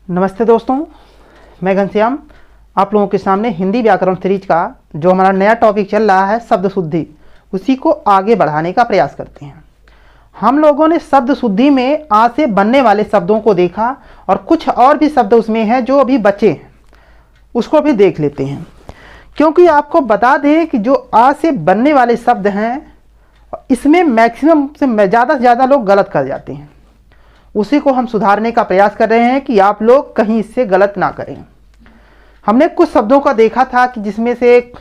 नमस्ते दोस्तों, मैं घनश्याम आप लोगों के सामने हिंदी व्याकरण सीरीज का जो हमारा नया टॉपिक चल रहा है शब्द शुद्धि, उसी को आगे बढ़ाने का प्रयास करते हैं। हम लोगों ने शब्द शुद्धि में आ से बनने वाले शब्दों को देखा और कुछ और भी शब्द उसमें हैं जो अभी बचे हैं, उसको भी देख लेते हैं। क्योंकि आपको बता दें कि जो आ से बनने वाले शब्द हैं इसमें मैक्सिमम से ज़्यादा लोग गलत कर जाते हैं। उसी को हम सुधारने का प्रयास कर रहे हैं कि आप लोग कहीं इससे गलत ना करें। हमने कुछ शब्दों का देखा था कि जिसमें से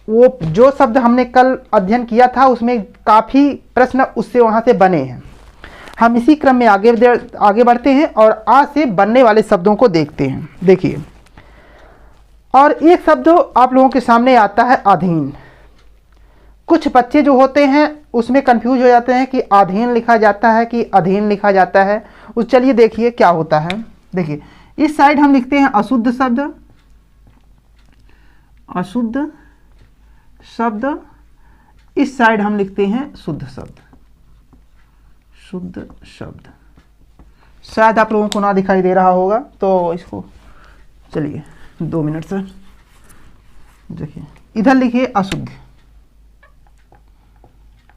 वो जो शब्द हमने कल अध्ययन किया था उसमें काफ़ी प्रश्न उससे वहाँ से बने हैं। हम इसी क्रम में आगे बढ़ते हैं और आ से बनने वाले शब्दों को देखते हैं। देखिए, और एक शब्द आप लोगों के सामने आता है अधीन। कुछ बच्चे जो होते हैं उसमें कंफ्यूज हो जाते हैं कि अधीन लिखा जाता है कि अधीन लिखा जाता है। उस चलिए देखिए क्या होता है। देखिए, इस साइड हम लिखते हैं अशुद्ध शब्द, अशुद्ध शब्द। इस साइड हम लिखते हैं शुद्ध शब्द, शुद्ध शब्द। शायद आप लोगों को ना दिखाई दे रहा होगा, तो इसको चलिए 2 मिनट से देखिए। इधर लिखिए अशुद्ध,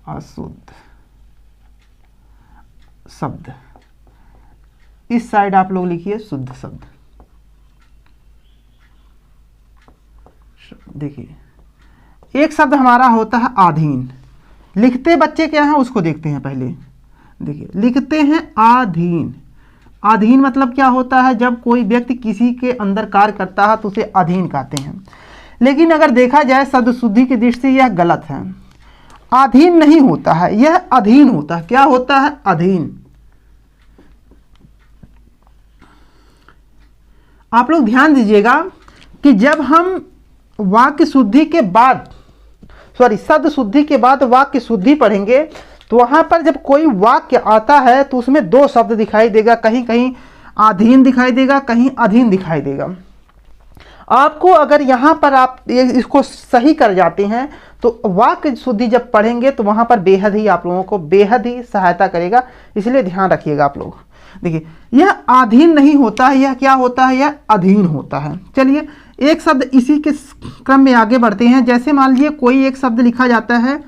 अशुद्ध शब्द। इस साइड आप लोग लिखिए शुद्ध शब्द। देखिए, एक शब्द हमारा होता है आधीन। लिखते बच्चे क्या हैं उसको देखते हैं पहले। देखिए, लिखते हैं आधीन। अधीन मतलब क्या होता है? जब कोई व्यक्ति किसी के अंदर कार्य करता है तो उसे अधीन कहते हैं। लेकिन अगर देखा जाए शब्द शुद्धि की दृष्टि से यह गलत है। अधीन नहीं होता है, यह अधीन होता है। क्या होता है? अधीन। आप लोग ध्यान दीजिएगा कि जब हम वाक्य शुद्धि के बाद शब्द शुद्धि के बाद वाक्य शुद्धि पढ़ेंगे तो वहां पर जब कोई वाक्य आता है तो उसमें 2 शब्द दिखाई देगा। कहीं कहीं अधीन दिखाई देगा, कहीं अधीन दिखाई देगा। आपको अगर यहाँ पर आप इसको सही कर जाते हैं तो वाक्य शुद्धि जब पढ़ेंगे तो वहाँ पर बेहद ही आप लोगों को बेहद ही सहायता करेगा। इसलिए ध्यान रखिएगा आप लोग। देखिए, यह अधीन नहीं होता है, यह क्या होता है? यह अधीन होता है। चलिए एक शब्द इसी के क्रम में आगे बढ़ते हैं। जैसे मान लीजिए कोई एक शब्द लिखा जाता है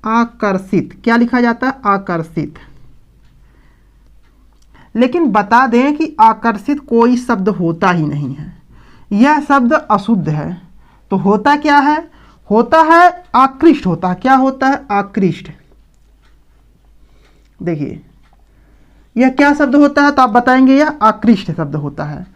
आकर्षित। क्या लिखा जाता है? आकर्षित। लेकिन बता दें कि आकर्षित कोई शब्द होता ही नहीं है, यह शब्द अशुद्ध है। तो होता क्या है? होता है आकृष्ट होता है। क्या होता है? आकृष्ट। देखिए, यह क्या शब्द होता है? तो आप बताएंगे यह आकृष्ट शब्द होता है।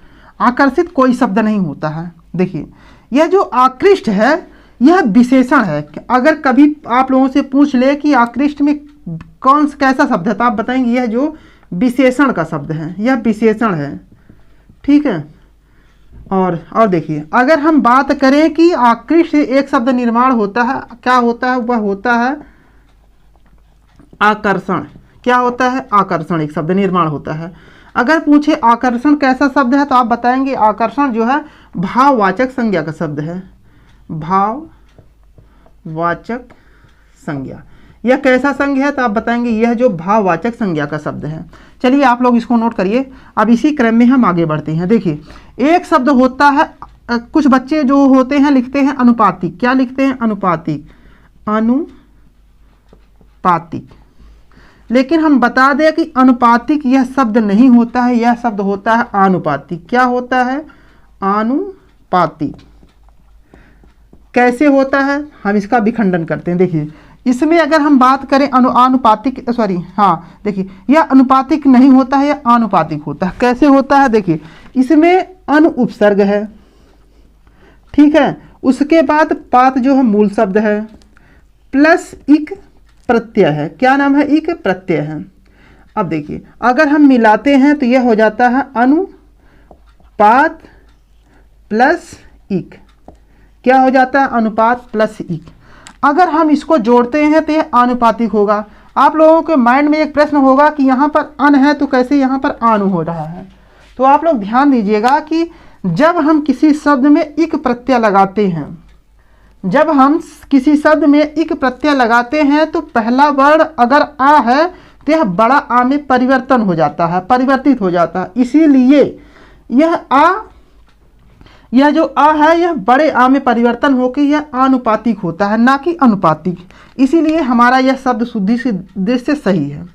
आकर्षित कोई शब्द नहीं होता है। देखिए, यह जो आकृष्ट है यह विशेषण है। अगर कभी आप लोगों से पूछ ले कि आकृष्ट में कैसा शब्द है तो आप बताएंगे यह जो विशेषण का शब्द है, यह विशेषण है। ठीक है। और देखिए, अगर हम बात करें कि आकृष्ट से एक शब्द निर्माण होता है, क्या होता है? वह होता है आकर्षण। क्या होता है? आकर्षण एक शब्द निर्माण होता है। अगर पूछे आकर्षण कैसा शब्द है तो आप बताएंगे आकर्षण जो है भाववाचक संज्ञा का शब्द है। भाववाचक संज्ञा। यह कैसा संज्ञा है तो आप बताएंगे यह जो भाववाचक संज्ञा का शब्द है। चलिए आप लोग इसको नोट करिए। अब इसी क्रम में हम आगे बढ़ते हैं। देखिए, एक शब्द होता है, कुछ बच्चे जो होते हैं लिखते हैं अनुपातिक। क्या लिखते हैं? अनुपातिक, अनुपातिक। लेकिन हम बता दें कि अनुपातिक यह शब्द नहीं होता है, यह शब्द होता है आनुपातिक। क्या होता है? आनुपातिक। कैसे होता है? हम इसका विखंडन करते हैं। देखिए, इसमें अगर हम बात करें देखिए, यह अनुपातिक नहीं होता है, यह आनुपातिक होता है। कैसे होता है? देखिए, इसमें अनु उपसर्ग है, ठीक है। उसके बाद पात जो है मूल शब्द है, प्लस इक प्रत्यय है। क्या नाम है? इक प्रत्यय है। अब देखिए, अगर हम मिलाते हैं तो यह हो जाता है अनुपात प्लस इक। क्या हो जाता है? अनुपात प्लस इक। अगर हम इसको जोड़ते हैं तो यह आनुपातिक होगा। आप लोगों के माइंड में एक प्रश्न होगा कि यहाँ पर अन है तो कैसे यहाँ पर आनु हो रहा है? तो आप लोग ध्यान दीजिएगा कि जब हम किसी शब्द में इक प्रत्यय लगाते हैं, जब हम किसी शब्द में इक प्रत्यय लगाते हैं तो पहला वर्ण अगर आ है तो यह बड़ा आ में परिवर्तन हो जाता है, परिवर्तित हो जाता है। इसीलिए यह जो आ है यह बड़े आ में परिवर्तन होकर यह आनुपातिक होता है, ना कि अनुपातिक। इसीलिए हमारा यह शब्द शुद्धि से दृष्टि से सही है।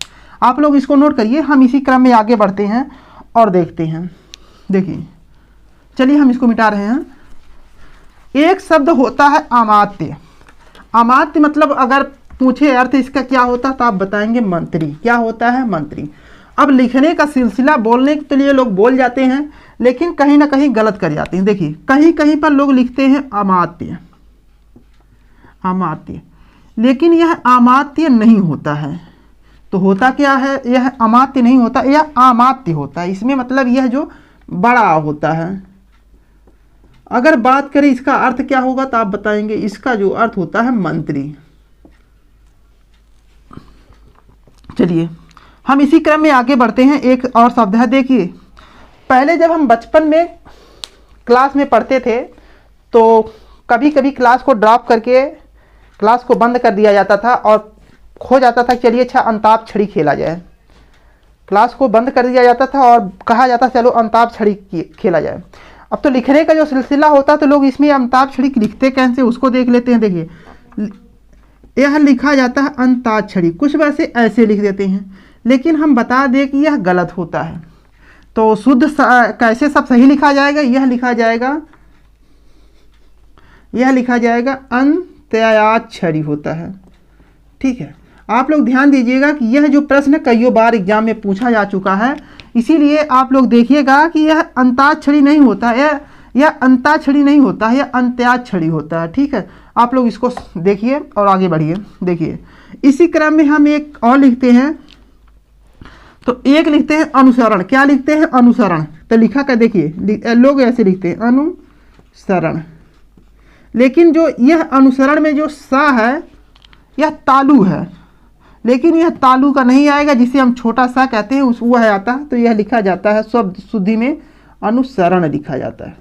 आप लोग इसको नोट करिए। हम इसी क्रम में आगे बढ़ते हैं और देखते हैं। देखिए, चलिए हम इसको मिटा रहे हैं। एक शब्द होता है अमात्य। अमात्य मतलब अगर पूछे अर्थ इसका क्या होता है तो आप बताएंगे मंत्री। क्या होता है? मंत्री। अब लिखने का सिलसिला बोलने के लिए लोग बोल जाते हैं, लेकिन कहीं ना कहीं गलत कर जाते हैं। देखिए, कहीं कहीं पर लोग लिखते हैं अमात्य, अमात्य, लेकिन यह अमात्य नहीं होता है। तो होता क्या है? यह अमात्य नहीं होता, यह अमात्य होता है। इसमें मतलब यह जो बड़ा होता है। अगर बात करें इसका अर्थ क्या होगा तो आप बताएंगे इसका जो अर्थ होता है मंत्री। चलिए हम इसी क्रम में आगे बढ़ते हैं। एक और शब्द है। देखिए, पहले जब हम बचपन में क्लास में पढ़ते थे तो कभी कभी क्लास को ड्रॉप करके क्लास को बंद कर दिया जाता था और हो जाता था चलिए अच्छा अंताक्षरी खेला जाए। क्लास को बंद कर दिया जाता था और कहा जाता चलो अंताक्षरी खेला जाए। अब तो लिखने का जो सिलसिला होता तो लोग इसमें अंताक्षरी लिखते कैसे उसको देख लेते हैं। देखिए, यह लिखा जाता है अंताक्षरी, कुछ वैसे ऐसे लिख देते हैं, लेकिन हम बता दें कि यह गलत होता है। तो शुद्ध कैसे सब सही लिखा जाएगा? यह लिखा जाएगा अंत्याक्षरी होता है। ठीक है, आप लोग ध्यान दीजिएगा कि यह जो प्रश्न कई बार एग्जाम में पूछा जा चुका है, इसीलिए आप लोग देखिएगा कि यह अंताक्षरी नहीं होता है, यह अंताक्षरी नहीं होता है, यह अंत्याक्षरी होता है। ठीक है, आप लोग इसको देखिए और आगे बढ़िए। देखिए, इसी क्रम में हम एक और लिखते हैं। तो एक लिखते हैं अनुसरण। क्या लिखते हैं? अनुसरण। तो लिखा क्या? देखिए, लोग ऐसे लिखते हैं अनुसरण, लेकिन जो यह अनुसरण में जो सा है यह तालु है, लेकिन यह तालु का नहीं आएगा, जिसे हम छोटा सा कहते हैं उस वह आता है। तो यह लिखा जाता है शब्द शुद्धि में अनुसरण लिखा जाता है।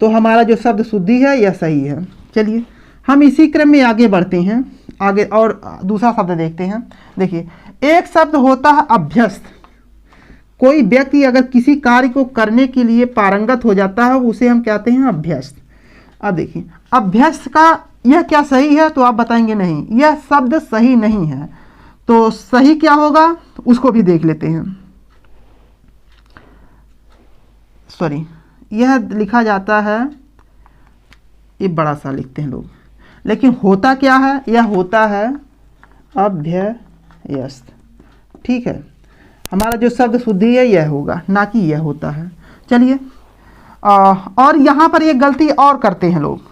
तो हमारा जो शब्द शुद्धि है यह सही है। चलिए हम इसी क्रम में आगे बढ़ते हैं। आगे और दूसरा शब्द देखते हैं। देखिए, एक शब्द होता है अभ्यस्त। कोई व्यक्ति अगर किसी कार्य को करने के लिए पारंगत हो जाता है उसे हम कहते हैं अभ्यस्त। अब देखिए, अभ्यस्त का यह क्या सही है? तो आप बताएंगे नहीं, यह शब्द सही नहीं है। तो सही क्या होगा उसको भी देख लेते हैं। सॉरी, यह लिखा जाता है, ये बड़ा सा लिखते हैं लोग, लेकिन होता क्या है? यह होता है अभ्यस्त। ठीक है, हमारा जो शब्द शुद्धि है यह होगा, ना कि यह होता है। चलिए, और यहाँ पर एक गलती और करते हैं लोग।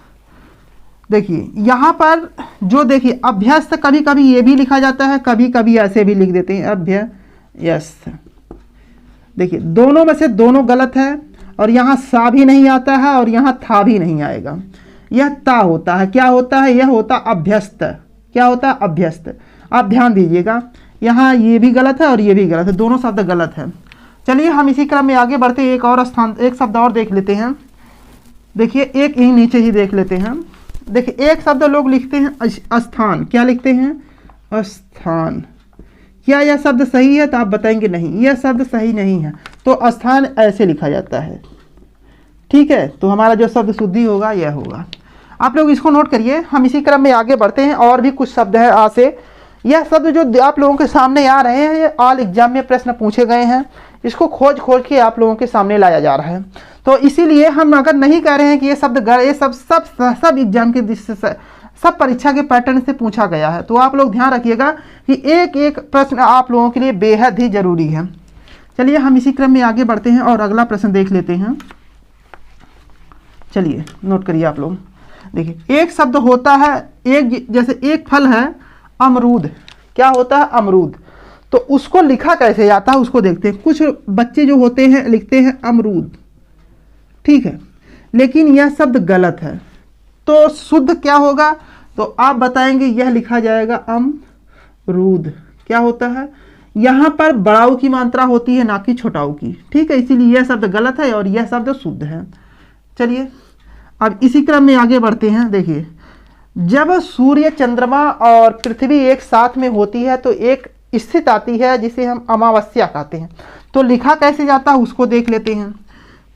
देखिए, यहाँ पर जो देखिए अभ्यस्त कभी कभी ये भी लिखा जाता है, कभी कभी ऐसे भी लिख देते हैं अभ्यस्त। देखिए, दोनों में से दोनों गलत है, और यहाँ सा भी नहीं आता है और यहाँ था भी नहीं आएगा, यह ता होता है। क्या होता है? यह होता अभ्यस्त। क्या होता है? अभ्यस्त। आप ध्यान दीजिएगा, यहाँ ये भी गलत है और ये भी गलत है, दोनों शब्द गलत है। चलिए हम इसी क्रम में आगे बढ़ते हैं। एक शब्द और देख लेते हैं। देखिए, एक ही नीचे ही देख लेते हैं। देखिए, एक शब्द लोग लिखते हैं स्थान। क्या लिखते हैं? स्थान। क्या यह शब्द सही है? तो आप बताएंगे नहीं, यह शब्द सही नहीं है। तो स्थान ऐसे लिखा जाता है। ठीक है, तो हमारा जो शब्द शुद्धि होगा यह होगा। आप लोग इसको नोट करिए। हम इसी क्रम में आगे बढ़ते हैं। और भी कुछ शब्द है आ से। यह शब्द जो आप लोगों के सामने आ रहे हैं, ये ऑल एग्जाम में प्रश्न पूछे गए हैं, इसको खोज खोज के आप लोगों के सामने लाया जा रहा है। तो इसीलिए हम अगर नहीं कह रहे हैं कि ये शब्द ये सब एग्जाम के दृष्टि से, सब परीक्षा के पैटर्न से पूछा गया है, तो आप लोग ध्यान रखिएगा कि एक एक प्रश्न आप लोगों के लिए बेहद ही जरूरी है। चलिए हम इसी क्रम में आगे बढ़ते हैं और अगला प्रश्न देख लेते हैं। चलिए नोट करिए आप लोग। देखिए, एक शब्द होता है, एक जैसे एक फल है अमरूद। क्या होता है? अमरूद। तो उसको लिखा कैसे जाता है उसको देखते हैं। कुछ बच्चे जो होते हैं लिखते हैं अमरूद, ठीक है, लेकिन यह शब्द गलत है। तो शुद्ध क्या होगा? तो आप बताएंगे यह लिखा जाएगा अमरूद। क्या होता है? यहाँ पर बड़ाऊ की मात्रा होती है, ना कि छोटाऊ की। ठीक है, इसीलिए यह शब्द गलत है और यह शब्द शुद्ध है। चलिए अब इसी क्रम में आगे बढ़ते हैं। देखिए, जब सूर्य, चंद्रमा और पृथ्वी एक साथ में होती है तो एक स्थिति आती है जिसे हम अमावस्या कहते हैं। तो लिखा कैसे जाता है उसको देख लेते हैं।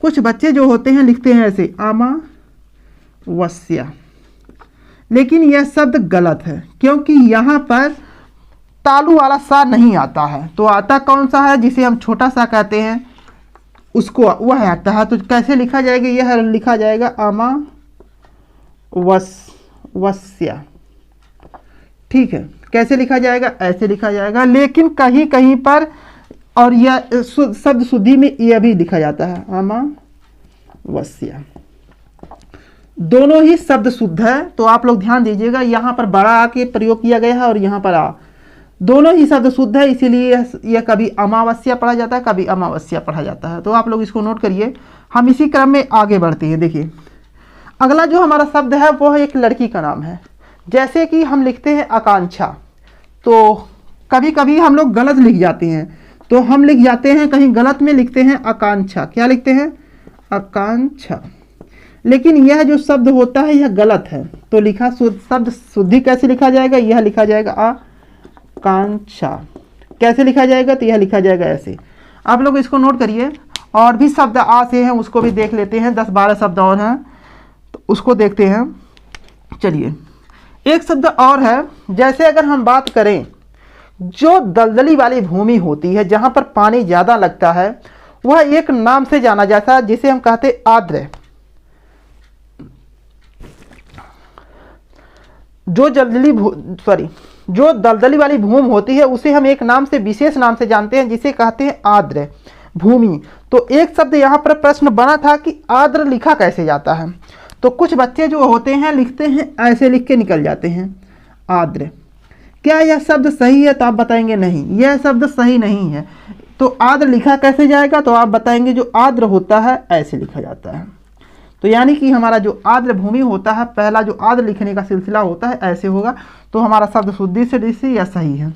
कुछ बच्चे जो होते हैं लिखते हैं ऐसे अमावस्या, लेकिन यह शब्द गलत है क्योंकि यहाँ पर तालु वाला सा नहीं आता है। तो आता कौन सा है, जिसे हम छोटा सा कहते हैं, उसको वह आता है। तो कैसे लिखा जाएगा, यह लिखा जाएगा अमावस्या। ठीक है, कैसे लिखा जाएगा, ऐसे लिखा जाएगा। लेकिन कहीं कहीं पर और यह शब्द शुद्धि में यह भी लिखा जाता है अमावस्या। दोनों ही शब्द शुद्ध है। तो आप लोग ध्यान दीजिएगा, यहाँ पर बड़ा आ के प्रयोग किया गया है और यहाँ पर आ, दोनों ही शब्द शुद्ध है, इसीलिए यह कभी अमावस्या पढ़ा जाता है, कभी अमावस्या पढ़ा जाता है। तो आप लोग इसको नोट करिए। हम इसी क्रम में आगे बढ़ते हैं। देखिए अगला जो हमारा शब्द है वो है एक लड़की का नाम है। जैसे कि हम लिखते हैं आकांक्षा, तो कभी कभी हम लोग गलत लिख जाते हैं। तो हम लिख जाते हैं कहीं गलत में, लिखते हैं आकांक्षा। क्या लिखते हैं, आकांक्षा। लेकिन यह जो शब्द होता है यह गलत है। तो लिखा शब्द शुद्धि कैसे लिखा जाएगा, यह लिखा जाएगा आकांक्षा। कैसे लिखा जाएगा, तो यह लिखा जाएगा ऐसे। आप लोग इसको नोट करिए। और भी शब्द आ से हैं, उसको भी देख लेते हैं। 10-12 शब्द और हैं, तो उसको देखते हैं। चलिए, एक शब्द और है। जैसे अगर हम बात करें, जो दलदली वाली भूमि होती है, जहां पर पानी ज्यादा लगता है, वह एक नाम से जाना जाता है जिसे हम कहते हैं आर्द्र। जो दलदली वाली भूमि होती है उसे हम एक नाम से, विशेष नाम से जानते हैं, जिसे कहते हैं आर्द्र भूमि। तो एक शब्द यहाँ पर प्रश्न बना था कि आर्द्र लिखा कैसे जाता है। तो कुछ बच्चे जो होते हैं लिखते हैं ऐसे, लिख के निकल जाते हैं आर्द्र। क्या यह शब्द सही है, तो आप बताएंगे नहीं, यह शब्द सही नहीं है। तो आर्द्र लिखा कैसे जाएगा, तो आप बताएंगे जो आर्द्र होता है ऐसे लिखा जाता है। तो यानी कि हमारा जो आर्द्र भूमि होता है, पहला जो आर्द्र लिखने का सिलसिला होता है ऐसे होगा। तो हमारा शब्द शुद्धि से यह सही है।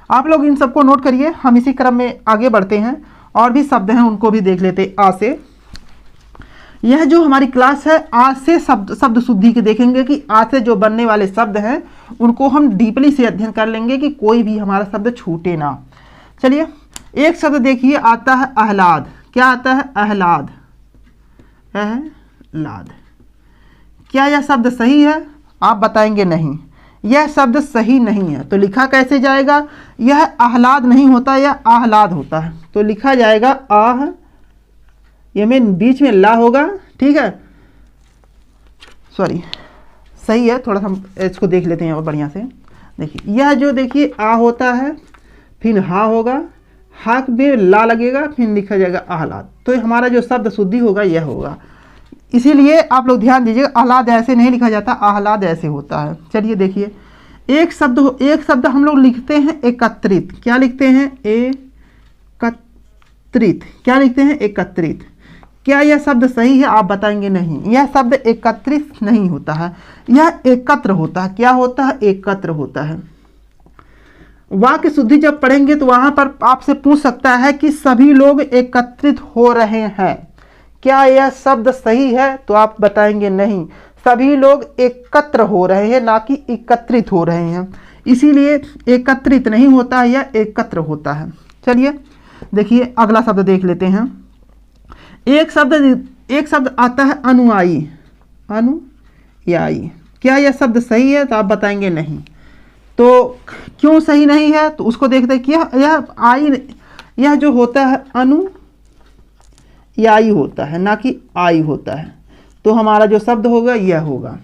आप लोग इन सबको नोट करिए। हम इसी क्रम में आगे बढ़ते हैं। और भी शब्द हैं, उनको भी देख लेते हैं। आ से, यह जो हमारी क्लास है आज से शब्द शुद्धि के देखेंगे कि आज से जो बनने वाले शब्द हैं उनको हम डीपली से अध्ययन कर लेंगे कि कोई भी हमारा शब्द छूटे ना। चलिए, एक शब्द देखिए आता है आह्लाद। क्या आता है, आह्लाद। आह्लाद। क्या यह शब्द सही है, आप बताएंगे नहीं, यह शब्द सही नहीं है। तो लिखा कैसे जाएगा, यह आह्लाद नहीं होता, यह आह्लाद होता है। तो लिखा जाएगा आह, ये में बीच में ला होगा। ठीक है, सॉरी, सही है। थोड़ा सा हम इसको देख लेते हैं और बढ़िया से। देखिए यह जो देखिए आ होता है, फिर हा होगा, हा में ला लगेगा, फिर लिखा जाएगा आह्लाद। तो हमारा जो शब्द शुद्धि होगा यह होगा। इसीलिए आप लोग ध्यान दीजिएगा, आह्लाद ऐसे नहीं लिखा जाता, आह्लाद ऐसे होता है। चलिए देखिए, एक शब्द हम लोग लिखते हैं एकत्रित। क्या लिखते हैं, एकत्रित। क्या लिखते हैं, एकत्रित। क्या यह शब्द सही है, आप बताएंगे नहीं, यह शब्द एकत्रित नहीं होता है, यह एकत्र होता है। क्या होता है, एकत्र होता है। वाक्य शुद्धि जब पढ़ेंगे तो वहां पर आपसे पूछ सकता है कि सभी लोग एकत्रित हो रहे हैं, क्या यह शब्द सही है, तो आप बताएंगे नहीं, सभी लोग एकत्र हो रहे हैं, ना कि एकत्रित हो रहे हैं। इसीलिए एकत्रित नहीं होता है, यह एकत्र होता है। चलिए देखिए, अगला शब्द देख लेते हैं। एक शब्द आता है अनुयायी। अनुयायी। क्या यह शब्द सही है, तो आप बताएंगे नहीं। तो क्यों सही नहीं है, तो उसको देखते हैं कि यह जो होता है अनुयायी होता है, ना कि आई होता है। तो हमारा जो शब्द होगा यह होगा।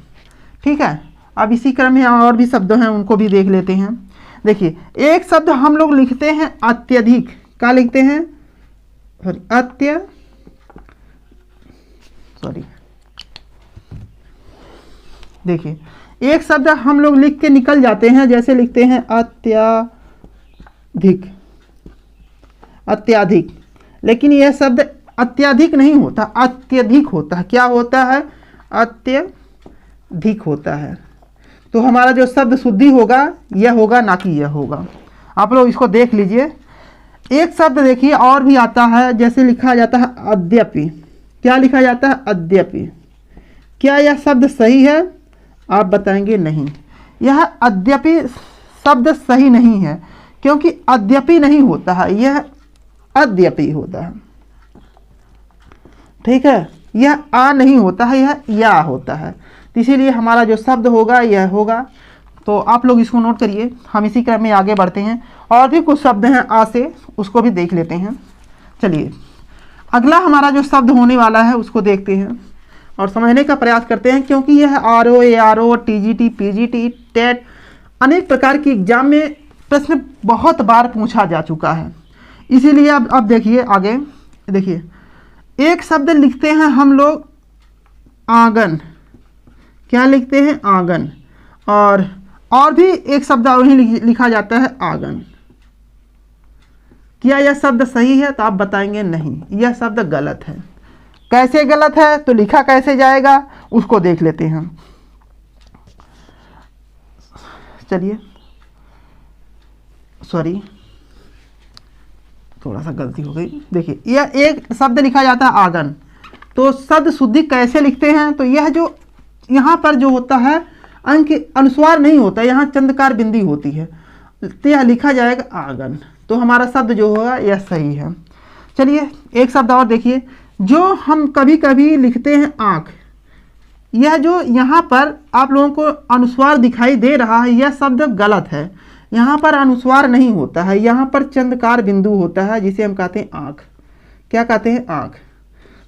ठीक है, अब इसी क्रम में और भी शब्द हैं, उनको भी देख लेते हैं। देखिए, एक शब्द हम लोग लिखते हैं अत्यधिक। क्या लिखते हैं, देखिए एक शब्द हम लोग लिख के निकल जाते हैं, जैसे लिखते हैं अत्याधिक। अत्याधिक, लेकिन यह शब्द अत्याधिक नहीं होता, अत्यधिक होता है। क्या होता है, अत्यधिक होता है। तो हमारा जो शब्द शुद्धि होगा यह होगा, ना कि यह होगा। आप लोग इसको देख लीजिए। एक शब्द देखिए और भी आता है, जैसे लिखा जाता है अद्यपि। क्या लिखा जाता है, अद्यपि। क्या यह शब्द सही है, आप बताएंगे नहीं, यह अद्यपि शब्द सही नहीं है, क्योंकि अद्यपि नहीं होता है, यह अद्यपि होता है। ठीक है, यह आ नहीं होता है, यह या होता है। तो इसीलिए हमारा जो शब्द होगा यह होगा। तो आप लोग इसको नोट करिए। हम इसी क्रम में आगे बढ़ते हैं, और भी कुछ शब्द हैं आ से, उसको भी देख लेते हैं। चलिए, अगला हमारा जो शब्द होने वाला है उसको देखते हैं और समझने का प्रयास करते हैं, क्योंकि यह RO, ARO, TGT, PGT, TET अनेक प्रकार की एग्जाम में प्रश्न बहुत बार पूछा जा चुका है। इसीलिए अब देखिए आगे, देखिए एक शब्द लिखते हैं हम लोग आंगन। क्या लिखते हैं? आंगन। और भी एक शब्द वहीं लिखा जाता है आंगन। क्या यह शब्द सही है? तो आप बताएंगे नहीं, यह शब्द गलत है। कैसे गलत है? तो लिखा कैसे जाएगा उसको देख लेते हैं। चलिए, सॉरी, थोड़ा सा गलती हो गई। देखिए, यह एक शब्द लिखा जाता है आंगन, तो शब्द शुद्धि कैसे लिखते हैं? तो यह जो यहाँ पर जो होता है अंक अनुस्वार नहीं होता, यहाँ चंद्रकार बिंदी होती है, तो यह लिखा जाएगा आंगन। तो हमारा शब्द जो होगा यह सही है। चलिए, एक शब्द और देखिए, जो हम कभी कभी लिखते हैं आँख, यह जो यहाँ पर आप लोगों को अनुस्वार दिखाई दे रहा है, यह शब्द गलत है। यहाँ पर अनुस्वार नहीं होता है, यहाँ पर चंद्रकार बिंदु होता है, जिसे हम कहते हैं आँख। क्या कहते हैं? आँख।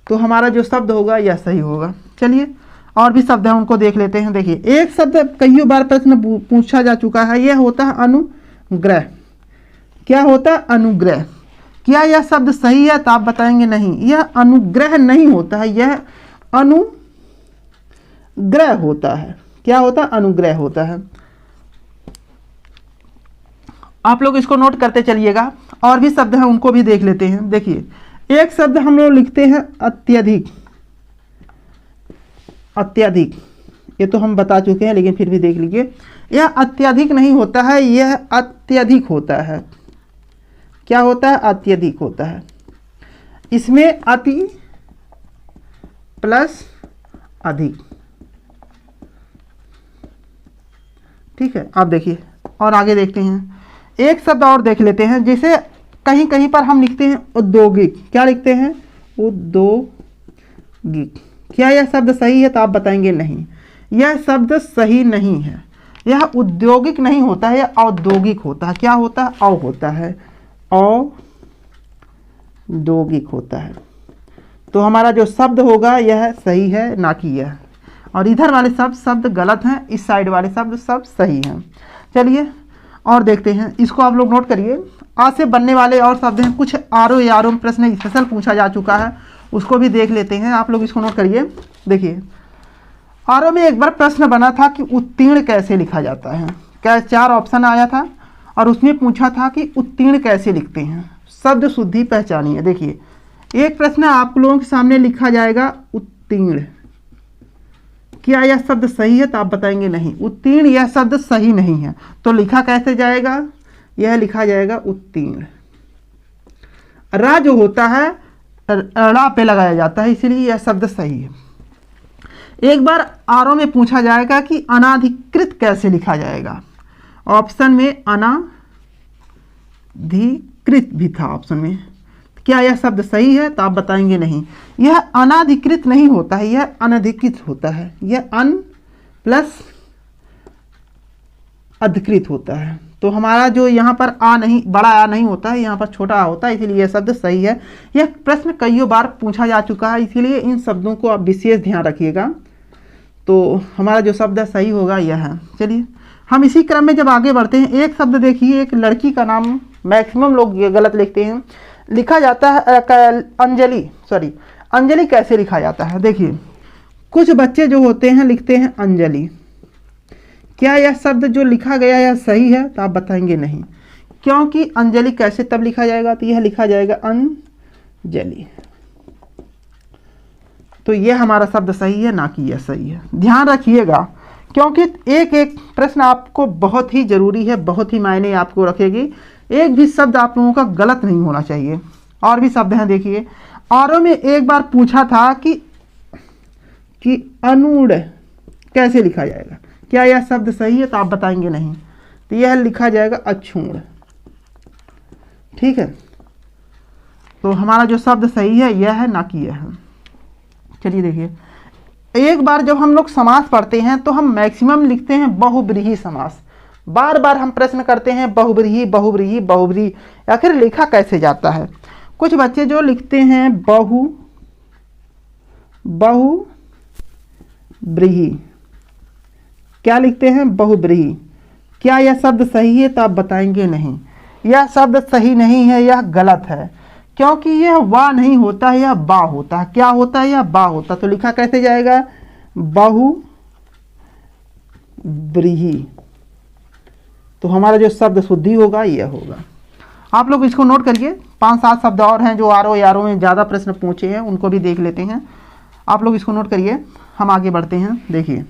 तो हमारा जो शब्द होगा यह सही होगा। चलिए, और भी शब्द हैं उनको देख लेते हैं। देखिए, एक शब्द कई बार प्रश्न पूछा जा चुका है, यह होता है अनुग्रह। क्या होता है? अनुग्रह। क्या यह शब्द सही है? तो आप बताएंगे नहीं, यह अनुग्रह नहीं होता है, यह अनुग्रह होता है। क्या होता है? अनुग्रह होता है। आप लोग इसको नोट करते चलिएगा, और भी शब्द हैं उनको भी देख लेते हैं। देखिए, एक शब्द हम लोग लिखते हैं अत्यधिक। अत्यधिक, ये तो हम बता चुके हैं, लेकिन फिर भी देख लीजिए, यह अत्यधिक नहीं होता है, यह अत्यधिक होता है। क्या होता है? अत्यधिक होता है। इसमें अति प्लस अधिक। ठीक है, आप देखिए और आगे देखते हैं। एक शब्द और देख लेते हैं, जैसे कहीं कहीं पर हम लिखते हैं औद्योगिक। क्या लिखते हैं? औद्योगिक। क्या यह शब्द सही है? तो आप बताएंगे नहीं, यह शब्द सही नहीं है। यह औद्योगिक नहीं होता है, यह औद्योगिक होता है। क्या होता है? औ होता है, औद्योगिक होता है। तो हमारा जो शब्द होगा यह सही है, ना कि यह। और इधर वाले शब्द गलत हैं, इस साइड वाले शब्द सब सही हैं। चलिए, और देखते हैं, इसको आप लोग नोट करिए। आज से बनने वाले और शब्द हैं, कुछ आरओ यारो में प्रश्न स्पेशल पूछा जा चुका है, उसको भी देख लेते हैं। आप लोग इसको नोट करिए। देखिए, आरओ में एक बार प्रश्न बना था कि उत्तीर्ण कैसे लिखा जाता है। क्या 4 ऑप्शन आया था और उसमें पूछा था कि उत्तीर्ण कैसे लिखते हैं, शब्द शुद्धि पहचानिए। देखिए, एक प्रश्न आप लोगों के सामने लिखा जाएगा उत्तीर्ण। क्या यह शब्द सही है? तो आप बताएंगे नहीं, उत्तीर्ण यह शब्द सही नहीं है। तो लिखा कैसे जाएगा? यह लिखा जाएगा उत्तीर्ण। रा जो होता है रा पे लगाया जाता है, इसीलिए यह शब्द सही है। एक बार आरओ में पूछा जाएगा कि अनाधिकृत कैसे लिखा जाएगा। ऑप्शन में अनाधिकृत भी था ऑप्शन में। क्या यह शब्द सही है? तो आप बताएंगे नहीं, यह अनाधिकृत नहीं होता है, यह अनधिकृत होता है। यह अन प्लस अधिकृत होता है। तो हमारा जो यहाँ पर आ नहीं, बड़ा आ नहीं होता है, यहाँ पर छोटा आ होता है, इसीलिए यह शब्द सही है। यह प्रश्न कई बार पूछा जा चुका है, इसीलिए इन शब्दों को आप विशेष ध्यान रखिएगा। तो हमारा जो शब्द सही होगा यह है। चलिए, हम इसी क्रम में जब आगे बढ़ते हैं, एक शब्द देखिए, एक लड़की का नाम मैक्सिमम लोग ये गलत लिखते हैं। लिखा जाता है अंजलि। सॉरी, अंजलि कैसे लिखा जाता है? देखिए, कुछ बच्चे जो होते हैं लिखते हैं अंजलि। क्या यह शब्द जो लिखा गया यह सही है? तो आप बताएंगे नहीं, क्योंकि अंजलि कैसे तब लिखा जाएगा? तो यह लिखा जाएगा अंजलि। तो यह हमारा शब्द सही है, ना कि यह सही है। ध्यान रखिएगा, क्योंकि एक एक प्रश्न आपको बहुत ही जरूरी है, बहुत ही मायने आपको रखेगी। एक भी शब्द आप लोगों का गलत नहीं होना चाहिए। और भी शब्द हैं, देखिए, आरओ में एक बार पूछा था कि अनूढ़ कैसे लिखा जाएगा। क्या यह शब्द सही है? तो आप बताएंगे नहीं, तो यह लिखा जाएगा अक्षूण। ठीक है, तो हमारा जो शब्द सही है यह है, ना कि यह है। चलिए देखिए, एक बार जब हम लोग समास पढ़ते हैं तो हम मैक्सिमम लिखते हैं बहुब्रीहि समास। बार बार हम प्रश्न करते हैं बहुब्रीहि बहुब्रीहि बहुब्रीहि, आखिर लिखा कैसे जाता है। कुछ बच्चे जो लिखते हैं बहुब्रीहि, क्या लिखते हैं बहुब्रीहि। क्या यह शब्द सही है? तो आप बताएंगे नहीं, यह शब्द सही नहीं है, यह गलत है, क्योंकि यह वा नहीं होता है, यह बा होता है। क्या होता है? यह बा होता है। तो लिखा कैसे जाएगा? बहुब्रीहि। तो हमारा जो शब्द शुद्धि होगा यह होगा। आप लोग इसको नोट करिए। 5-7 शब्द और हैं जो आर ओ यारों में ज़्यादा प्रश्न पूछे हैं, उनको भी देख लेते हैं। आप लोग इसको नोट करिए, हम आगे बढ़ते हैं। देखिए,